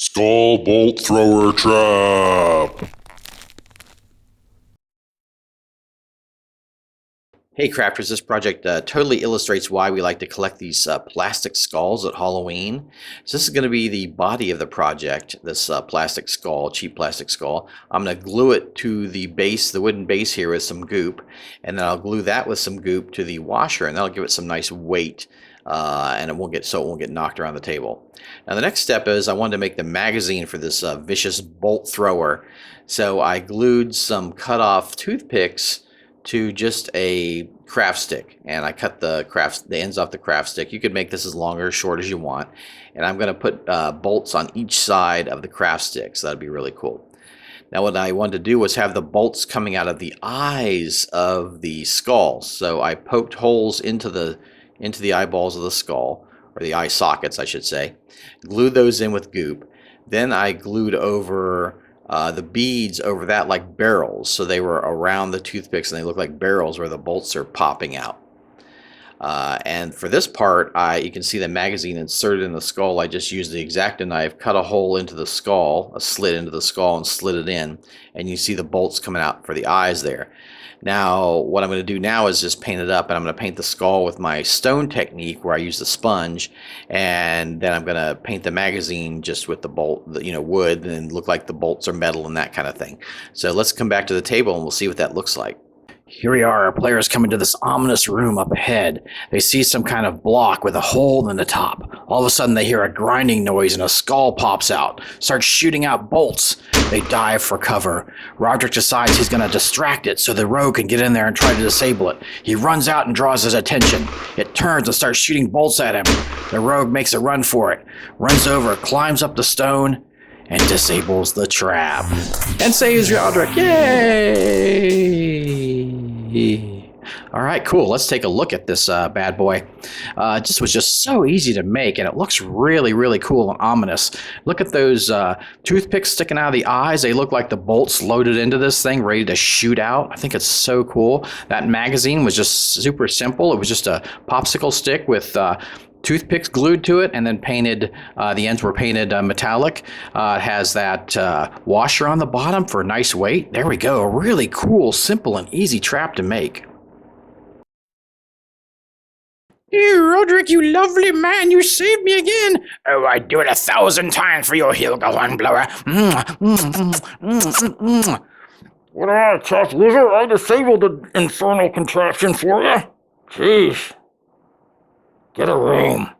Skull bolt thrower trap. Hey crafters, this project totally illustrates why we like to collect these plastic skulls at Halloween. So this is going to be the body of the project, this plastic skull, cheap plastic skull. I'm going to glue it to the base, the wooden base here with some goop, and then I'll glue that with some goop to the washer, and that'll give it some nice weight. And it won't get knocked around the table. Now the next step is I wanted to make the magazine for this vicious bolt thrower. So I glued some cut off toothpicks to just a craft stick, and I cut the ends off the craft stick. You could make this as long or short as you want, and I'm going to put bolts on each side of the craft stick, so that'd be really cool. Now what I wanted to do was have the bolts coming out of the eyes of the skull, so I poked holes into the eyeballs of the skull, or the eye sockets I should say, glued those in with goop. Then I glued over the beads over that like barrels, so they were around the toothpicks and they look like barrels where the bolts are popping out. And for this part, you can see the magazine inserted in the skull. I just used the X-Acto knife, cut a hole into the skull, a slit into the skull, and slid it in, and you see the bolts coming out for the eyes there. Now what I'm going to do now is just paint it up, and I'm going to paint the skull with my stone technique where I use the sponge, and then I'm going to paint the magazine just with the bolt, wood, and look like the bolts are metal and that kind of thing. So let's come back to the table and we'll see what that looks like. Here we are, our players come into this ominous room up ahead. They see some kind of block with a hole in the top. All of a sudden they hear a grinding noise and a skull pops out, starts shooting out bolts. They dive for cover. Roderick decides he's going to distract it so the rogue can get in there and try to disable it. He runs out and draws his attention. It turns and starts shooting bolts at him. The rogue makes a run for it, runs over, climbs up the stone, and disables the trap. And saves Roderick. Yay! All right, cool. Let's take a look at this bad boy. It was just so easy to make, and it looks really, really cool and ominous. Look at those toothpicks sticking out of the eyes. They look like the bolts loaded into this thing, ready to shoot out. I think it's so cool. That magazine was just super simple. It was just a popsicle stick with toothpicks glued to it, and then painted, the ends were painted metallic. It has that washer on the bottom for nice weight. There we go. A really cool, simple, and easy trap to make. Here, Roderick, you lovely man, you saved me again. Oh, I'd do it 1,000 times for your Hilga Hornblower. What are you, tough loser? I disabled the infernal contraption for you. Jeez. Get a room.